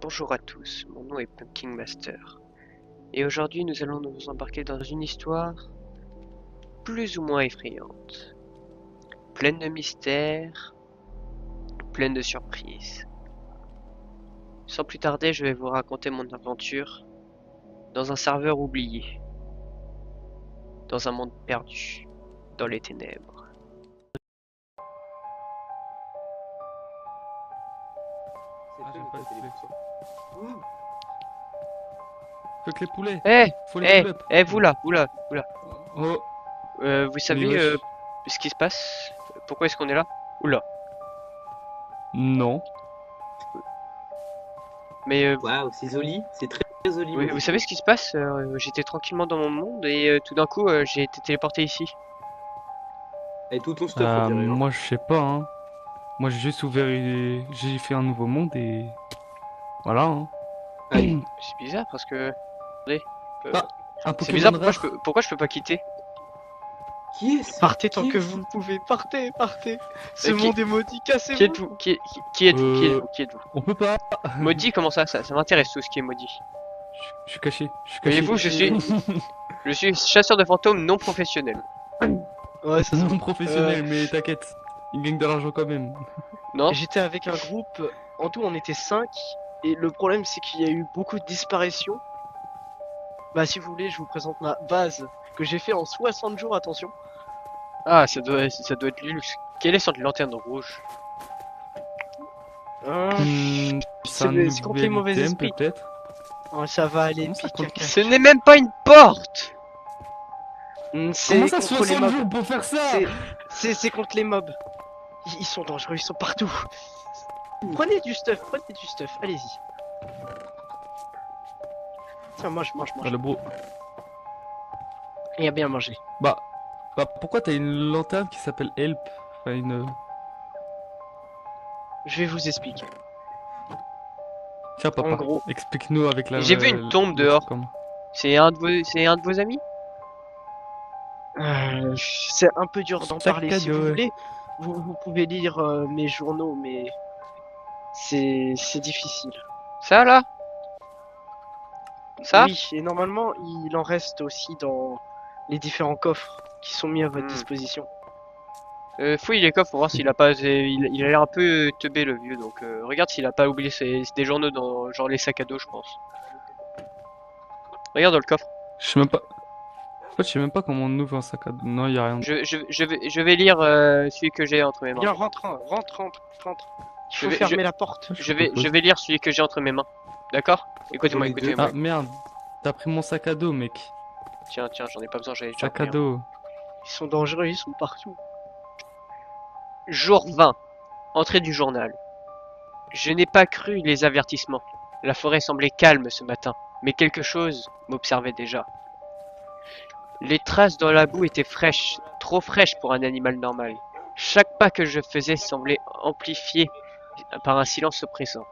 Bonjour à tous, mon nom est Pumpkin Master, et aujourd'hui nous allons nous embarquer dans une histoire plus ou moins effrayante, pleine de mystères, pleine de surprises. Sans plus tarder, je vais vous raconter mon aventure dans un serveur oublié, dans un monde perdu, dans les ténèbres. Ah, j'aime pas les poulets. Faut que les poulets. Eh, Faut les pull up. vous là. Oh, Vous mais savez wesh. ce qui se passe? Pourquoi est-ce qu'on est là? Oula. Non. Mais Waouh, c'est joli, c'est très joli. vous savez ce qui se passe? J'étais tranquillement dans mon monde et tout d'un coup j'ai été téléporté ici. Et tout ton stuff, on dirait. Hein. Moi, je sais pas, hein. Moi, j'ai juste ouvert. J'ai fait un nouveau monde et. Voilà, hein. Aïe. C'est bizarre parce que... Attendez. euh, Ah, un c'est Pokémon bizarre, rare. pourquoi je peux pas quitter? Qui est ce Partez tant qui que est- vous le pouvez, partez. Ce qui- monde est maudit, cassez-vous. Qui êtes-vous? Qui êtes-vous? On peut pas. Maudit, comment ça m'intéresse tout ce qui est maudit. Je suis caché. Je suis caché. Voyez-vous, je suis chasseur de fantômes non professionnel. Ouais, ça se Non voit. professionnel, mais t'inquiète. Il gagne de l'argent quand même. Non? J'étais avec un groupe, en tout on était 5, et le problème c'est qu'il y a eu beaucoup de disparitions. Bah si vous voulez, je vous présente ma base que j'ai fait en 60 jours, attention. Ah, ça doit être Lulux. Quelle est cette lanterne rouge? C'est un c'est contre les nouvel mauvais item, esprits. peut-être. Oh, ça va aller, Comment ça pique compte caca. Ce n'est même pas une porte! C'est Comment ça, contre les 60 mobs. jours pour faire ça? C'est contre les mobs. Ils sont dangereux, ils sont partout. Prenez du stuff, allez-y. Tiens, mange. Ah, le bro. Il a bien mangé. Bah, pourquoi t'as une lanterne qui s'appelle Help? Enfin, une. Je vais vous expliquer. Tiens, papa, gros. explique-nous avec la. J'ai vu une tombe le dehors. truc comme- C'est un de vos amis? C'est un peu dur d'en Sac parler. à Si dos, vous ouais. voulez, vous pouvez lire mes journaux, mais c'est difficile. Ça là? Ça? Oui, et normalement, il en reste aussi dans les différents coffres qui sont mis à votre Hmm. disposition. Fouille les coffres pour voir s'il a pas. Il a l'air un peu teubé le vieux, donc regarde s'il a pas oublié des journaux dans genre les sacs à dos, je pense. Regarde dans le coffre. Je sais même pas. En fait, je sais même pas comment on ouvre un sac à dos. Non, y a rien. Je vais lire celui que j'ai entre mes mains. Bien, rentre. Il Je faut vais- fermer la porte. Je vais lire celui que j'ai entre mes mains. D'accord? Écoutez-moi, Les deux. écoutez-moi. Ah merde, t'as pris mon sac à dos, mec. Tiens, j'en ai pas besoin, j'allais déjà Sac à pris un. dos. Ils sont dangereux, ils sont partout. Jour 20. Entrée du journal. Je n'ai pas cru les avertissements. La forêt semblait calme ce matin, mais quelque chose m'observait déjà. Les traces dans la boue étaient fraîches, trop fraîches pour un animal normal. Chaque pas que je faisais semblait amplifié par un silence oppressant.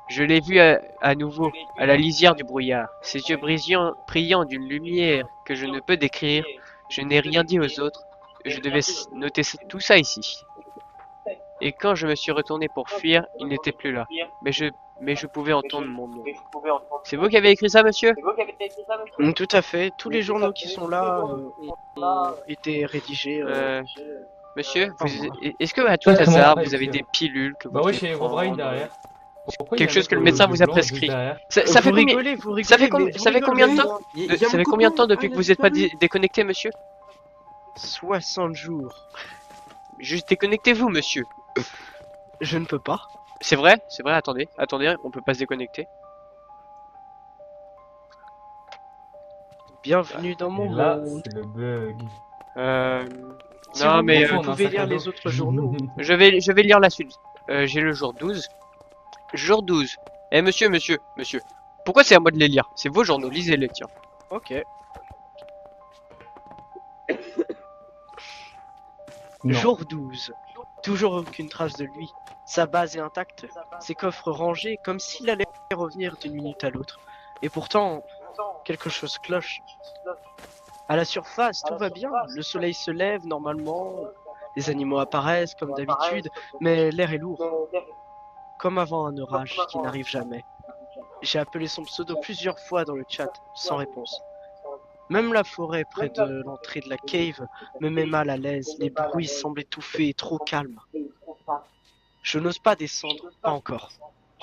Je l'ai vu à nouveau, à la lisière du brouillard, ses yeux brillants d'une lumière que je ne peux décrire. Je n'ai rien dit aux autres, je devais noter tout ça ici. Et quand je me suis retourné pour fuir, il n'était plus là. Mais je pouvais entendre mon nom. C'est vous qui avez écrit ça, monsieur? Tout à fait. Tous les journaux qui sont là ont été rédigés. Monsieur, Par moi. est-ce que à tout Ouais, comment hasard, on fait, vous avez monsieur des pilules que vous Bah oui, devez chez prendre, Robrine derrière. Pourquoi quelque il y a chose que le un médecin mec vous a blanc prescrit. juste derrière Ça fait vous combien, rigolez, vous rigolez. ça fait mais vous ça fait combien de rigolez. temps Il y a ça fait beaucoup combien de temps monde. depuis Ah, que il a vous n'êtes pas disparu. déconnecté, monsieur? 60 jours. Juste déconnectez-vous, monsieur. Je ne peux pas. C'est vrai, attendez, on peut pas se déconnecter. Bienvenue dans Et mon là, monde. c'est le bug. Si Non, vous mais voulez, on vous a un pouvez sac à lire dos. les autres journaux. je vais lire la suite. J'ai le jour 12. Jour 12. Eh, monsieur. Pourquoi c'est à moi de les lire? C'est vos journaux, lisez-les, tiens. Ok. Non. Jour 12. Toujours aucune trace de lui. Sa base est intacte. Ses coffres rangés comme s'il allait revenir d'une minute à l'autre. Et pourtant, quelque chose cloche. À la surface, tout va bien. Le soleil se lève normalement. Les animaux apparaissent comme d'habitude. Mais l'air est lourd. comme avant un orage qui n'arrive jamais. J'ai appelé son pseudo plusieurs fois dans le chat, sans réponse. Même la forêt près de l'entrée de la cave me met mal à l'aise, les bruits semblent étouffés et trop calmes. Je n'ose pas descendre, pas encore.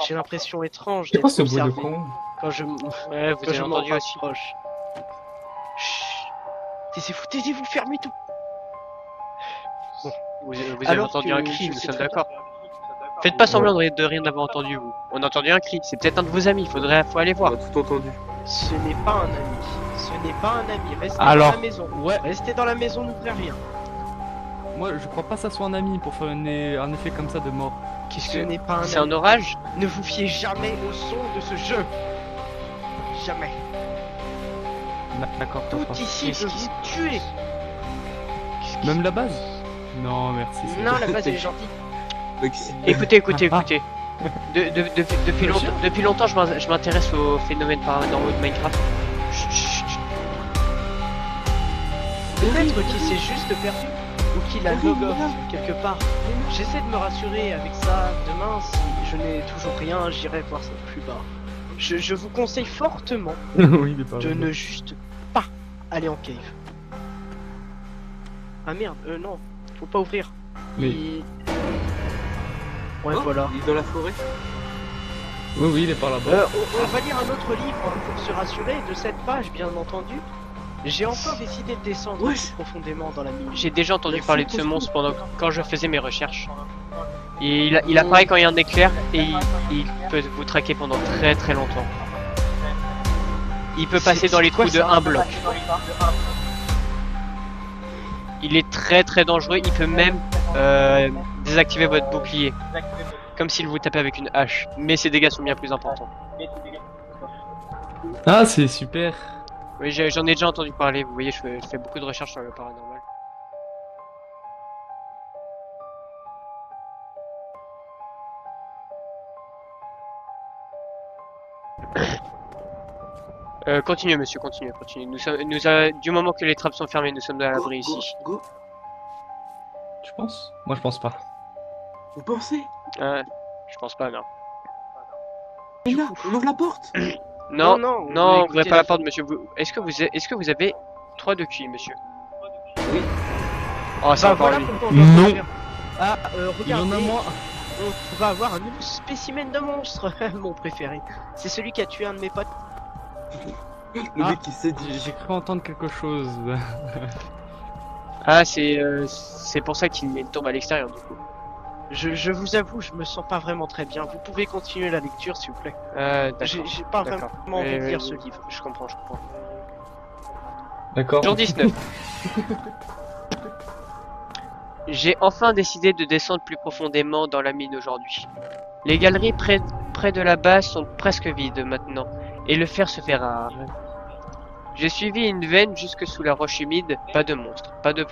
J'ai l'impression étrange C'est quoi d'être ce bruit de observé con? quand je, Ouais, vous quand avez je m'en entendu aussi. rapproche. Chut. Taisez-vous, fermez tout. Vous avez Alors entendu que un cri, je nous sais sommes très d'accord. Faites pas semblant de rien avoir entendu, vous. On a entendu un cri, c'est peut-être un de vos amis, faut aller On voir. a tout entendu. Ce n'est pas un ami. Ce n'est pas un ami. Restez Alors, dans la maison. ouais. Restez dans la maison, n'ouvrez rien. Moi, je crois pas que ça soit un ami pour faire un effet comme ça de mort. Qu'est-ce Ce que... n'est pas un C'est ami. un orage? Ne vous fiez jamais au son de ce jeu. Jamais. D'accord, Tout papa. ici Qu'est-ce peut qui vous tuer. Même la base? Non, merci. c'est Non, bon. la base elle est gentille. Maxime. Écoutez. Ah. Depuis longtemps, je m'intéresse aux phénomènes paranormaux de Minecraft. Chut, chut, chut. Peut-être qu'il s'est juste perdu. Ou qu'il a log off quelque part. J'essaie de me rassurer avec ça. Demain, si je n'ai toujours rien, j'irai voir ça plus bas. Je vous conseille fortement Oui, il est pas de vrai. ne juste pas aller en cave. Ah merde, non, faut pas ouvrir. Mais- Ouais, Oh, voilà. Il est dans la forêt. Oui, il est par là-bas. On va lire un autre livre pour se rassurer de cette page, bien entendu. J'ai encore décidé de descendre Wesh. plus profondément dans la mine. J'ai déjà entendu Merci, parler de ce franchement. monstre quand je faisais mes recherches. Et il apparaît quand il y a un éclair et il peut vous traquer pendant très très longtemps. Il peut passer dans les quoi, trous de ça un bloc. Il est très très dangereux, il peut même désactiver votre bouclier. Comme s'il vous tapait avec une hache. Mais ses dégâts sont bien plus importants. Ah, c'est super. Oui, j'en ai déjà entendu parler, vous voyez, je fais beaucoup de recherches sur le paranormal. Continuez monsieur, continuez. Du moment que les trappes sont fermées, nous sommes à l'abri ici. Go. Tu penses? Moi, je pense pas. Vous pensez? Je pense pas, non. Et là, on ouvre la porte. Non, non, non, mais ouvrez écoutez pas la la porte, monsieur. Est-ce que vous avez 3 de QI, monsieur? Oui. Oh, c'est Bah encore voilà lui. pourquoi on doit Non. faire. Ah, Il y en regardez, a moins. on va avoir un nouveau spécimen de monstre, mon préféré. C'est celui qui a tué un de mes potes. Le Ah. mec qui s'est dit. J'ai cru entendre quelque chose. Ah, c'est pour ça qu'il met une tombe à l'extérieur, du coup. Je vous avoue, je me sens pas vraiment très bien. Vous pouvez continuer la lecture, s'il vous plaît. J'ai pas D'accord. vraiment envie de Oui, lire oui, ce oui. livre. Je comprends. D'accord. Jour 19. J'ai enfin décidé de descendre plus profondément dans la mine aujourd'hui. Les galeries près de la base sont presque vides maintenant, et le fer se fait rare. J'ai suivi une veine jusque sous la roche humide, pas de monstre, pas de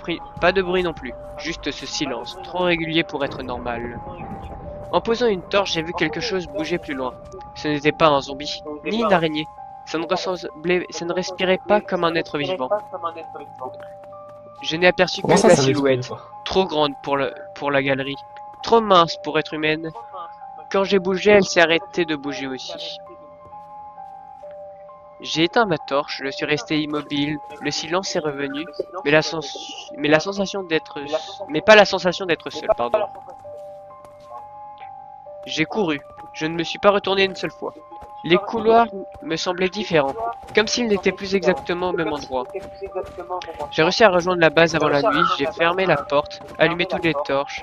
bruit non plus, juste ce silence, trop régulier pour être normal. En posant une torche, j'ai vu quelque chose bouger plus loin. Ce n'était pas un zombie, ni une araignée. Ça ne respirait pas comme un être vivant. Je n'ai aperçu que Comment ça, la ça silhouette, respire pas trop grande pour la galerie, trop mince pour être humaine. Quand j'ai bougé, elle s'est arrêtée de bouger aussi. J'ai éteint ma torche, je suis resté immobile, le silence est revenu, mais pas la sensation d'être seul, pardon. J'ai couru, je ne me suis pas retourné une seule fois. Les couloirs me semblaient différents, comme s'ils n'étaient plus exactement au même endroit. J'ai réussi à rejoindre la base avant la nuit, j'ai fermé la porte, allumé toutes les torches.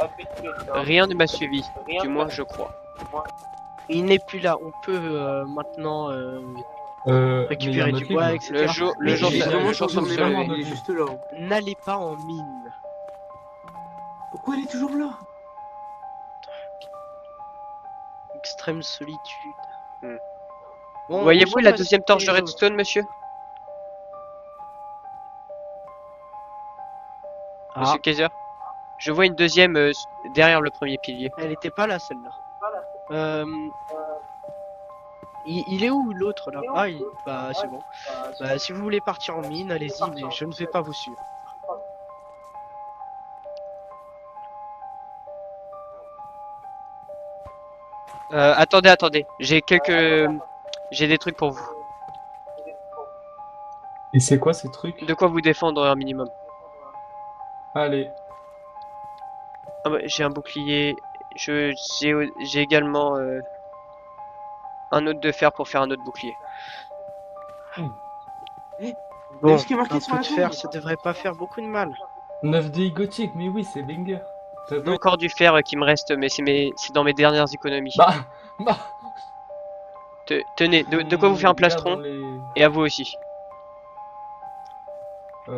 Rien ne m'a suivi, du moins je crois. Il n'est plus là. On peut maintenant récupérer du bois, etc. Le jour Mais semble se vraiment, lever. il est juste là. N'allez pas en mine. Pourquoi elle est toujours là? Extrême solitude. Hmm. Bon, Voyez-vous on la va deuxième torche de citer les redstone, monsieur? autres. Monsieur Kaiser? Je vois une deuxième derrière le premier pilier. Elle était pas là, celle-là. Il est où l'autre là? Ah, bah c'est bon. Bah, si vous voulez partir en mine, allez-y, mais je ne vais pas vous suivre. Attendez. J'ai des trucs pour vous. Et c'est quoi ces trucs? De quoi vous défendre un minimum. Allez. Ah bah, j'ai un bouclier. J'ai également un autre de fer pour faire un autre bouclier. Bon, ce qui est marqué un sur peu la de tombe. fer, ça devrait pas faire beaucoup de mal. 9 DI gothique, mais oui, c'est banger. Ça J'ai doit être- encore du fer qui me reste, mais c'est dans mes dernières économies. Bah, Tenez, de quoi vous faire un plastron, et à vous aussi.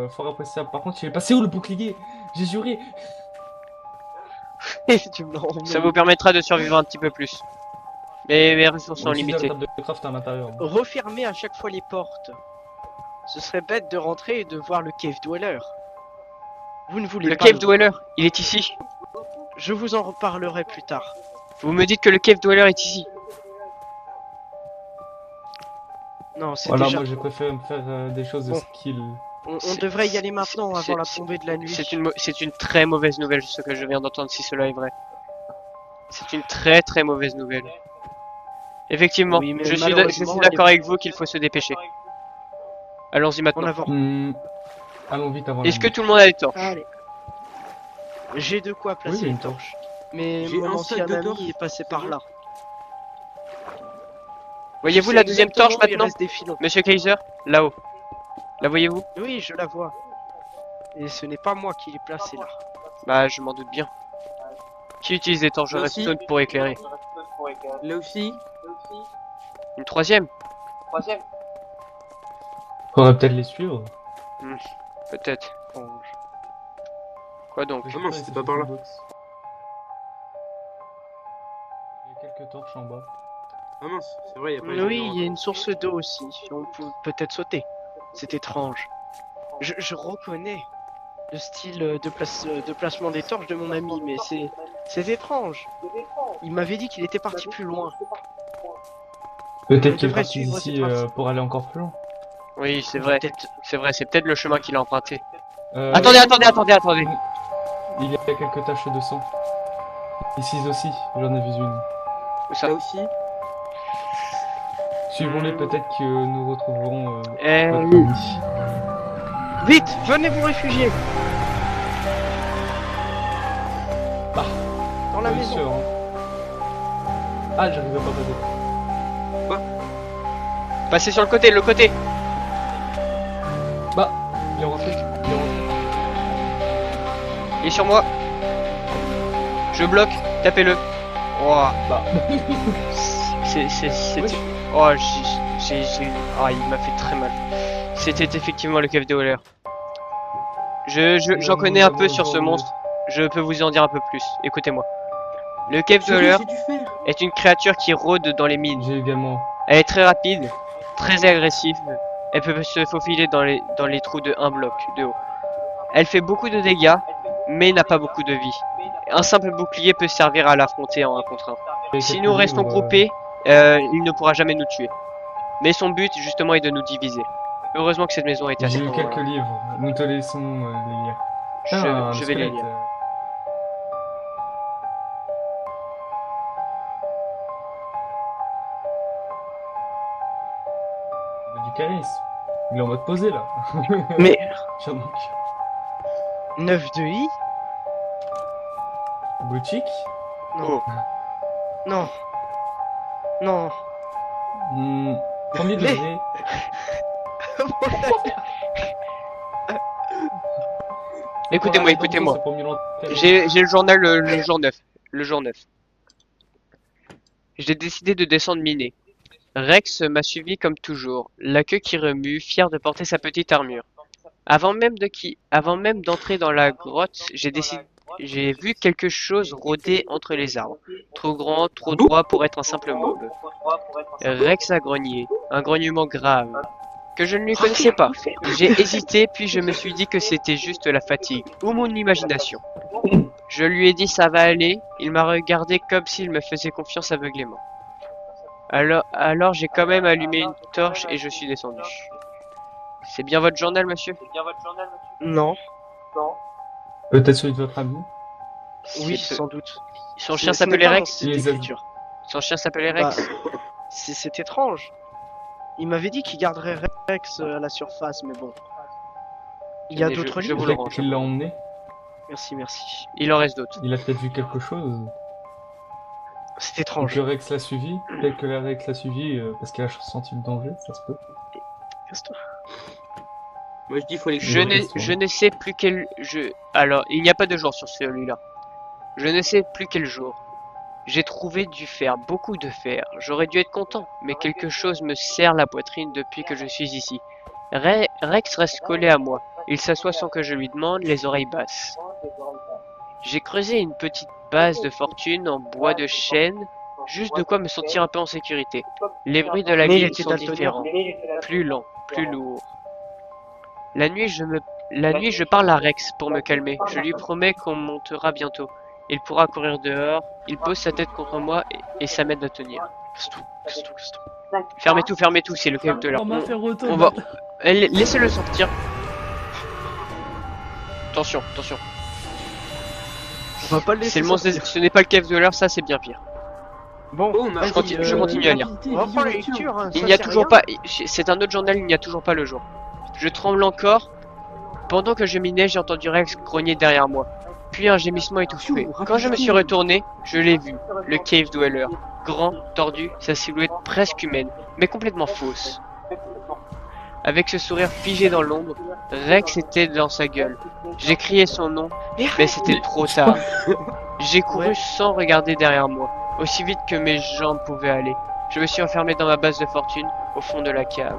Fort appréciable. Par contre, il est passé où le bouclier? J'ai juré. Tu me l'as Ça vous permettra de survivre un petit peu plus. Mais mes ressources sont On utilise la limitées. table de craft à l'intérieur. Refermer à chaque fois les portes. Ce serait bête de rentrer et de voir le cave dweller. Vous ne voulez Le pas cave dweller, il est ici. Je vous en reparlerai plus tard. Vous me dites que le cave dweller est ici. Non, c'est Voilà, déjà... moi je préfère me faire des choses de Bon. skill. On C'est- devrait y aller c'est- maintenant c'est- avant la c'est- tombée de la nuit. C'est une très mauvaise nouvelle ce que je viens d'entendre si cela est vrai. C'est une très mauvaise nouvelle. Effectivement, Oui, mais je suis malheureusement, d'accord avec vous qu'il faut se dépêcher. Allons-y En maintenant. avant. Allons vite avant la Est-ce que nuit. tout le monde a des torches? Allez. J'ai de quoi placer Oui, j'ai une une torche. Mais J'ai mon un ancien sac de ami torches. est passé par là. Voyez-vous Je la sais deuxième exactement torche où il maintenant? reste des filons. Monsieur Kaiser? Là-haut. La voyez-vous? Oui, je la vois. Et ce n'est pas moi qui l'ai placée là. Bah, je m'en doute bien. Qui utilise des torches Là aussi. redstone pour éclairer? Là aussi. Une troisième? Faudrait peut-être les suivre. Peut-être. Quoi donc? Ah non, c'était pas par là. Il y a quelques torches en bas. Ah mince, c'est vrai, il y a pas les Oui, endroits. il y a une source d'eau aussi. On peut peut-être sauter. C'est étrange. Je reconnais le style de placement des torches de mon ami, mais c'est étrange. Il m'avait dit qu'il était parti plus loin. Peut-être On qu'il est devrait parti suivre ici ces traces. pour aller encore plus loin. Oui, c'est vrai. Peut-être. C'est peut-être le chemin qu'il a emprunté. Euh, Attendez. Il y a quelques taches de sang. Ici aussi, j'en ai vu une. Où ça? Là aussi. Suivons-les, peut-être que nous retrouverons Eh, notre ami. Vite, venez vous réfugier. Bah, Dans la bien maison. sûr, hein. Ah, j'arrivais pas à passer. passez sur le côté. Bah, il est rentré. Il est sur moi. Je bloque. Tapez-le. Oh, Bah, c'est. oui. Oh, Ah, il m'a fait très mal. C'était effectivement le cave dweller. J'en connais un peu sur ce monstre. Je peux vous en dire un peu plus. Écoutez-moi. Le cave dweller J'ai du fer. est une créature qui rôde dans les mines. J'ai également. Elle est très rapide, très agressive. Elle peut se faufiler dans les trous de 1 bloc de haut. Elle fait beaucoup de dégâts, mais n'a pas beaucoup de vie. Un simple bouclier peut servir à l'affronter en 1 contre 1. Si nous restons groupés, il ne pourra jamais nous tuer. Mais son but, justement, est de nous diviser. Heureusement que cette maison est assez J'ai eu grande. quelques livres. Nous te laissons les lire. Ah, Je vais les squelette. lire. Il a du charisme. Il est en mode posé là. Mais Tiens donc. 9 de I. Gothique. Oh, Non. Non. Premier Mais- degré. écoutez-moi. C'est pour mieux l'entendre. J'ai le journal le jour 9. Le jour 9. J'ai décidé de descendre miner. Rex m'a suivi comme toujours, la queue qui remue, fier de porter sa petite armure. Avant même d'entrer dans la grotte, j'ai vu quelque chose rôder entre les arbres. Trop grand, trop droit pour être un simple mob. Rex a grogné, un grognement grave, que je ne lui connaissais pas. J'ai hésité, puis je me suis dit que c'était juste la fatigue, ou mon imagination. Je lui ai dit ça va aller, il m'a regardé comme s'il me faisait confiance aveuglément. Alors j'ai quand même allumé une torche et je suis descendu. C'est bien votre journal, monsieur? Non. Peut-être celui de votre ami. Oui, C'est- sans doute. Son Ce- chien ce n'est s'appelait pas Rex? mon Les style d'écriture. Son chien s'appelait Rex. C'est étrange. Il m'avait dit qu'il garderait Rex à la surface, mais bon. Il y a Tenez, d'autres je vous livres. le Peut-être range. qu'il l'a emmené. Merci, merci. Il en reste d'autres. Il a peut-être vu quelque chose. C'est Ou étrange. que Rex l'a suivi. Peut-être que la Rex l'a suivi parce qu'elle a senti le danger, ça se peut. Casse-toi. Moi je dis faut les Je ne sais plus quel... Alors, il n'y a pas de jour sur celui-là. Je ne sais plus quel jour. J'ai trouvé du fer, beaucoup de fer. J'aurais dû être content, mais quelque chose me serre la poitrine depuis que je suis ici. Rex reste collé à moi. Il s'assoit sans que je lui demande, les oreilles basses. J'ai creusé une petite base de fortune en bois de chêne, juste de quoi me sentir un peu en sécurité. Les bruits de la Mais il ville était sont daltonien. différents, plus lents, plus lourds. La nuit, je parle à Rex pour me calmer. Je lui promets qu'on montera bientôt. Il pourra courir dehors, il pose sa tête contre moi et ça m'aide à tenir. Casse-toi, casse-toi, casse-toi. Fermez tout, c'est le cave de l'heure. On m'a fait retourner. On va... Laissez-le sortir. Attention, attention. On va pas le laisser C'est le monstre, sortir. ce n'est pas le cave de l'heure, ça c'est bien pire. Bon, Oh, on a Je continue- je continue à lire. on va prendre la lecture. Hein, Il ça, n'y a c'est toujours rien. pas... C'est un autre journal, il n'y a toujours pas le jour. Je tremble encore. Pendant que je minais, j'ai entendu Rex grogner derrière moi. Puis un gémissement étouffé. Quand je me suis retourné, je l'ai vu. Le cave dweller. Grand, tordu, sa silhouette presque humaine, mais complètement fausse. Avec ce sourire figé dans l'ombre, Rex était dans sa gueule. J'ai crié son nom, mais c'était trop tard. J'ai couru sans regarder derrière moi, aussi vite que mes jambes pouvaient aller. Je me suis enfermé dans ma base de fortune, au fond de la cave.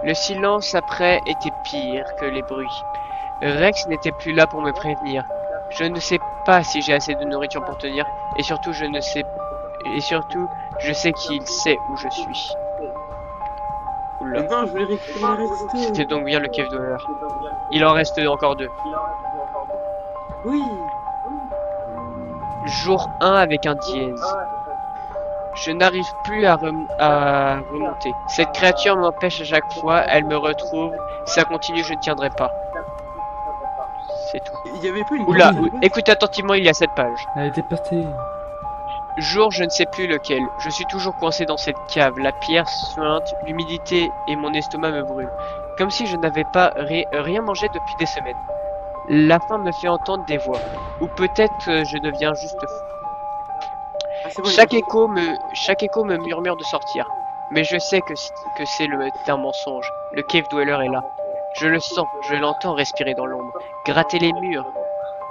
Le silence après était pire que les bruits. Rex n'était plus là pour me prévenir. Je ne sais pas si j'ai assez de nourriture pour tenir, et surtout je sais qu'il sait où je suis. Oula. Non, je voulais récupérer le resto. C'était donc bien le cave dweller. Il en reste encore 2. Oui. Jour 1 avec un dièse. Je n'arrive plus à remonter. Cette créature m'empêche à chaque fois, elle me retrouve. Si ça continue, je ne tiendrai pas. C'est tout. Il y avait pas une... Oula, écoutez attentivement, il y a cette page. Elle était partée. Jour, je ne sais plus lequel. Je suis toujours coincé dans cette cave. La pierre suinte, l'humidité et mon estomac me brûlent. Comme si je n'avais pas rien mangé depuis des semaines. La faim me fait entendre des voix. Ou peut-être je deviens juste fou. Ah, c'est bon, Chaque écho me murmure de sortir. Mais je sais que c'est un mensonge. Le cave dweller est là. Je le sens, je l'entends respirer dans l'ombre. Gratter les murs.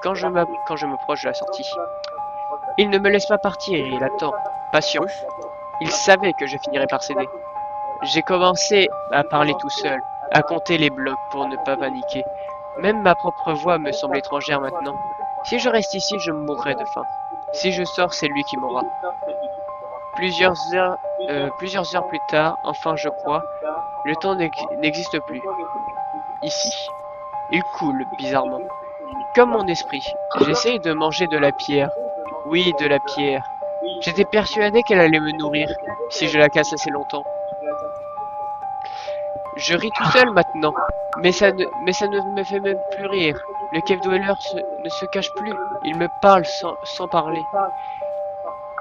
Quand je m'approche de la sortie. Il ne me laisse pas partir, il attend, patient. Il savait que je finirais par céder. J'ai commencé à parler tout seul, à compter les blocs pour ne pas paniquer. Même ma propre voix me semble étrangère maintenant. Si je reste ici, je mourrai de faim. Si je sors, c'est lui qui m'aura. Plusieurs heures plus tard, enfin je crois, le temps n'existe plus. Ici. Il coule, bizarrement. Comme mon esprit. J'essaye de manger de la pierre. Oui, de la pierre. J'étais persuadé qu'elle allait me nourrir, si je la casse assez longtemps. Je ris tout seul maintenant, mais ça ne me fait même plus rire. Le cave dweller ne se cache plus, il me parle sans parler.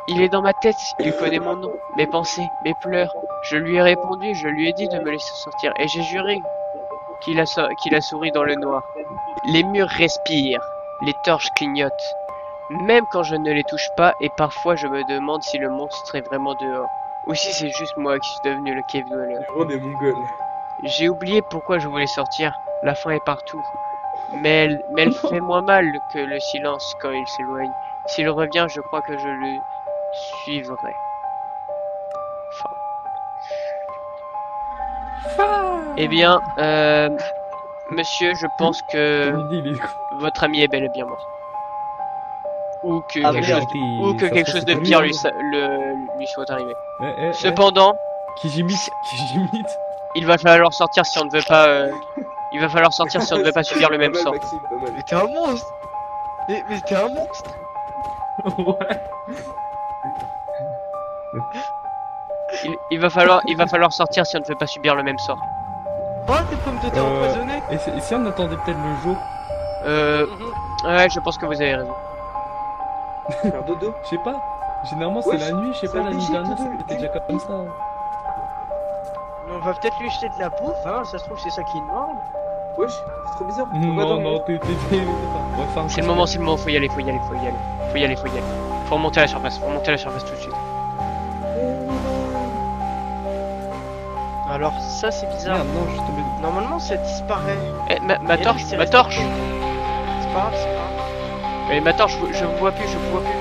Il est dans ma tête, il connaît mon nom, mes pensées, mes pleurs. Je lui ai répondu, je lui ai dit de me laisser sortir, et j'ai juré qu'il a souri dans le noir. Les murs respirent, les torches clignotent. Même quand je ne les touche pas, et parfois je me demande si le monstre est vraiment dehors. Ou si c'est juste moi qui suis devenu le cave dweller. On des mongols. J'ai oublié pourquoi je voulais sortir. La faim est partout. Mais elle fait moins mal que le silence quand il s'éloigne. S'il revient, je crois que je le suivrai. Eh bien, monsieur, je pense que votre ami est bel et bien mort. Ou que Ah, quelque chose de pire lui soit arrivé. Cependant, Kijimite. il va falloir sortir si on ne veut pas. Il va falloir sortir si on ne veut pas subir le même Pas mal, sort. Maxime, pas mal. Mais t'es un monstre. Mais t'es un monstre. Ouais. Il va falloir sortir si on ne veut pas subir le même sort. Oh, tes pommes de terre empoisonnées. Et si on attendait peut-être le jour? Ouais, je pense que vous avez raison. Faire dodo. Je sais pas. Généralement, c'est Wesh, la nuit, je sais c'est pas, la nuit obligé dernière, de- c'était déjà comme ça. On va peut-être lui jeter de la bouffe, hein, ça se trouve c'est ça qui demande. Wesh, c'est trop bizarre. On va Non, dormir. non, t'es. On va faire un C'est le coup moment, de c'est le moment, faut y aller, faut y aller, faut y aller. Faut y aller, faut y aller. Faut remonter à la surface, faut remonter à la surface tout de suite. Alors ça c'est bizarre. Merde, non, je suis tombé. Normalement ça disparaît. Eh, ma Et là, torche, c'est ma resté torche. bloqué. C'est pas grave, c'est pas grave. Eh, ma torche, je vous vois plus, je vous vois plus.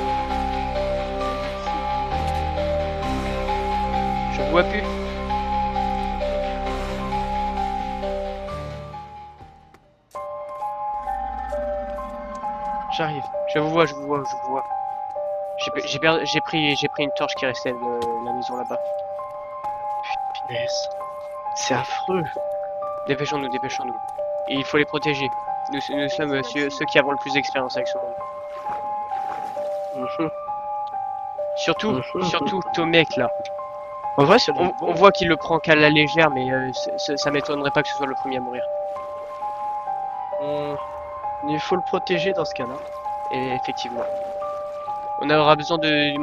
Je vous vois plus. J'arrive. Je vous vois, je vous vois, je vous vois. J'ai pris une torche qui restait de la maison là-bas. Punaise. C'est affreux. Dépêchons-nous, dépêchons-nous. Et il faut les protéger. Nous sommes ceux qui avons le plus d'expérience avec ce monde. Mhm. Surtout Tomek là. En vrai c'est On voit qu'il le prend qu'à la légère, mais ça m'étonnerait pas que ce soit le premier à mourir. Il faut le protéger dans ce cas-là. Et effectivement. On aura besoin de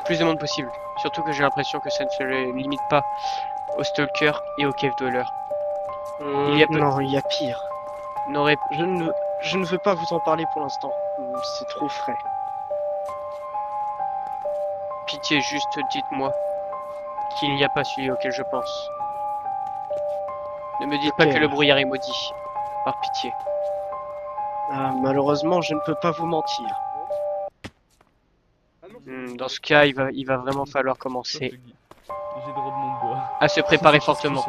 plus de monde possible. Surtout que j'ai l'impression que ça ne se limite pas aux stalkers et aux cave dwellers. Il y a peu- Non, il y a pire. N'aurait Je ne veux pas vous en parler pour l'instant. C'est trop frais. pitié, juste dites-moi qu'il n'y a pas celui auquel je pense. Ne me dites pas Ok. que le brouillard est maudit. Par pitié. Malheureusement, je ne peux pas vous mentir. Dans ce cas, il va vraiment falloir commencer J'ai droit de mon bois. à se préparer fortement.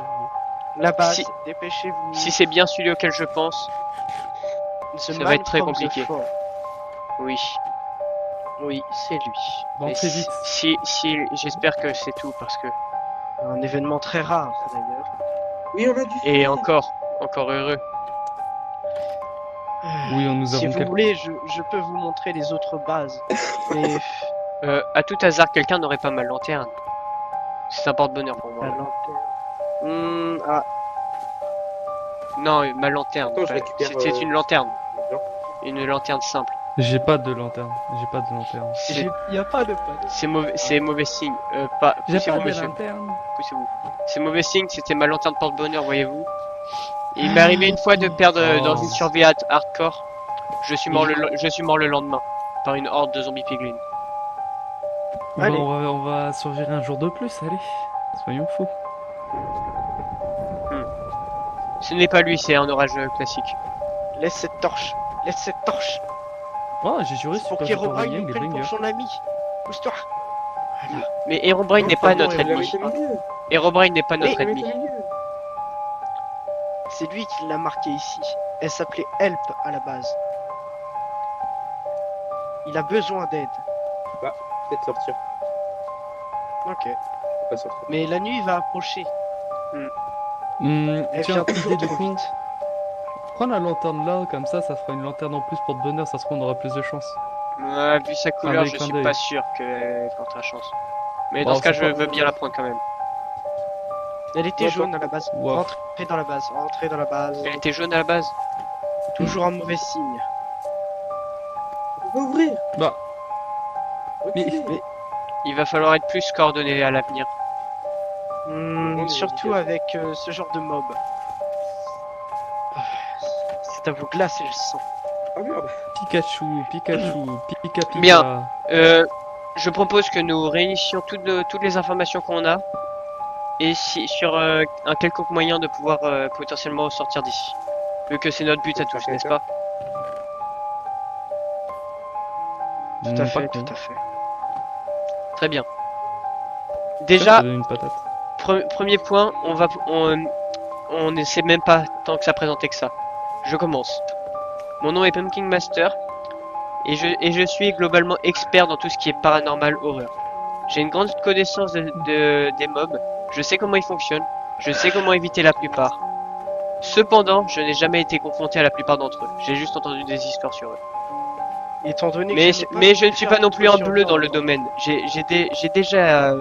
La base, Si- dépêchez-vous. Si c'est bien celui auquel je pense, The ça man va être très from the compliqué. fort. oui. Oui, c'est lui. Bon, Et très vite. si j'espère que c'est tout parce que Un événement très rare, d'ailleurs. Oui, on a du et feu. encore heureux. Oui, nous Si avons vous quelques. voulez, je peux vous montrer les autres bases. Mais À tout hasard, quelqu'un n'aurait pas ma lanterne. C'est un porte-bonheur pour moi. la lanterne. Ah, Non, ma lanterne. Attends, je récupère, C'est une lanterne, Blanc. une lanterne simple. J'ai pas de lanterne. J'ai pas de lanterne. il y a pas de panneau. C'est mauvais signe. Pas. J'ai pas Poussez-vous, de monsieur. lanterne. Poussez-vous. C'est mauvais signe. C'était ma lanterne porte-bonheur, voyez-vous. Et il m'est arrivé une fois de perdre dans une survie hardcore. Je suis mort le lendemain par une horde de zombies piglins. Bah, Allez. on va survivre un jour de plus, allez. Soyons fous. Ce n'est pas lui, c'est un orage classique. Laisse cette torche. Laisse cette torche. Oh, j'ai juré Pour sur qu'Herobrine les nous prenne pour bringers. son ami. Pousse-toi. Voilà. Mais Herobrine n'est pas notre Il avait ennemi. été milieu. Herobrine n'est pas Il notre avait ennemi. été milieu. C'est lui qui l'a marqué ici. Elle s'appelait Help à la base. Il a besoin d'aide. Peut-être sortir. Ok. Faut pas sortir. Mais la nuit va approcher. Elle Tiens, vient toujours idée de trop con. vite. Prends la lanterne là, comme ça fera une lanterne en plus porte-bonheur, ça se trouve on aura plus de chance. Vu sa couleur, Avec je clin suis d'œil. pas sûr qu'elle portera chance. Mais Bon, dans ce cas, c'est je pas- veux bien la prendre quand même. Elle était Ouais, jaune à la base. Ouais. Rentrez dans la base. Rentrez dans la base. Elle était jaune à la base. Toujours un mauvais signe. On peut ouvrir. Bah, Reculez. Il va falloir être plus coordonné à l'avenir. Surtout avec ce genre de mob. Ah, c'est à vous glacer le sang. Ah merde. Pikachu, Pika Pika. Bien. Je propose que nous réunissions toutes les informations qu'on a et sur un quelconque moyen de pouvoir potentiellement sortir d'ici. Vu que c'est notre but à tous, n'est-ce pas? Tout à fait, tout à fait. Très bien. Déjà, Une patate. premier point, on ne sait même pas tant que ça présentait que ça. Je commence. Mon nom est Pumpkin Master et je suis globalement expert dans tout ce qui est paranormal horreur. J'ai une grande connaissance des mobs, je sais comment ils fonctionnent, je sais comment éviter la plupart. Cependant, je n'ai jamais été confronté à la plupart d'entre eux. J'ai juste entendu des histoires sur eux. Étant donné que Mais je n'ai pas je ne pu suis faire pas non plus un d'autres bleu dans le survivants, domaine. J'ai déjà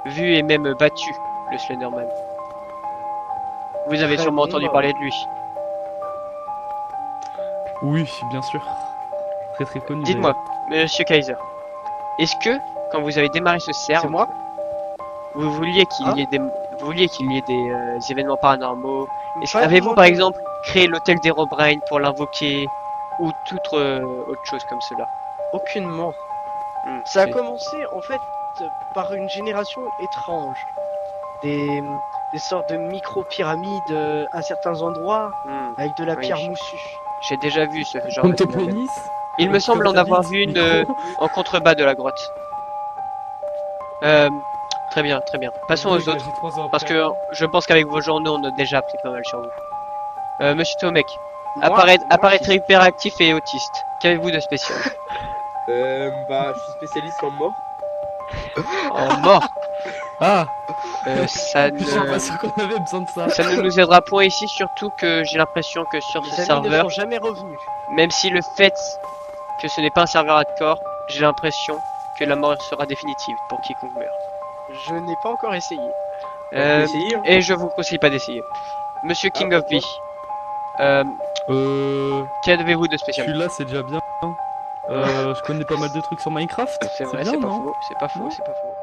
vu et même battu le Slenderman. Vous avez Très sûrement bon, entendu bah. parler de lui. Oui, bien sûr. Très très connu. Dites-moi, Monsieur Kaiser, est-ce que, quand vous avez démarré ce C'est serve, moi. vous vouliez qu'il Ah. y ait des, événements paranormaux? Pas Avez-vous, vraiment par de- exemple, créé l'hôtel d'Herobrine pour l'invoquer, ou toute autre chose comme cela? Aucunement. Hmm, Ça a c'est- commencé en fait par une génération étrange. Des sortes de micro-pyramides à certains endroits hmm, avec de la Oui, pierre je- moussue. J'ai déjà vu ce genre Comme de ton phénomène. pénis Il me Comme semble en ta avoir bite, vu une micro. en contrebas de la grotte. Très bien, très bien. Passons aux autres, J'ai 3 ans parce après. que je pense qu'avec vos journaux, on a déjà appris pas mal sur vous. Monsieur Tomek, Moi, apparaître hyperactif et autiste. Qu'avez-vous de spécial? Bah, je suis spécialiste en mort. En mort. Ah, Ça je suis pas ne... sûr qu'on avait besoin de ça. Ça ne nous aidera point ici, surtout que j'ai l'impression que sur ce mes amis ne serveur, sont jamais revenus. même si le fait que ce n'est pas un serveur hardcore, j'ai l'impression que la mort sera définitive pour quiconque meurt. Je n'ai pas encore essayé. On peut essayer, hein. Et je vous conseille pas d'essayer. Monsieur King of B, qu'avez-vous de spécial? Celui-là, c'est déjà bien. Je connais pas mal de trucs sur Minecraft. C'est vrai, bien, c'est pas non faux, c'est pas faux, Non. c'est pas faux.